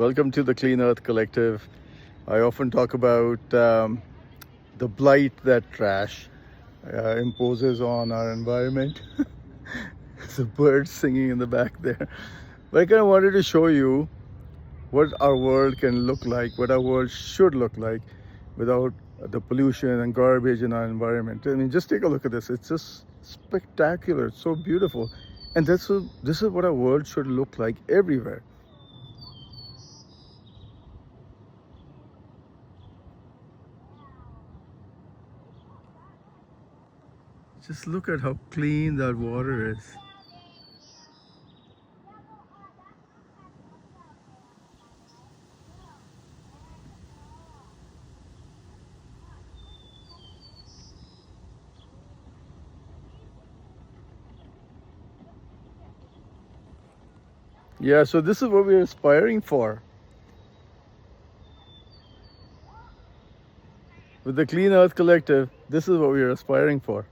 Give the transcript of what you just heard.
Welcome to the Clean Earth Collective. I often talk about the blight that trash imposes on our environment. There's a bird singing in the back there. But I kind of wanted to show you what our world can look like, what our world should look like without the pollution and garbage in our environment. I mean, just take a look at this. It's just spectacular. It's so beautiful. And this is what our world should look like everywhere. Just look at how clean that water is. Yeah, so this is what we're aspiring for. With the Clean Earth Collective, this is what we're aspiring for.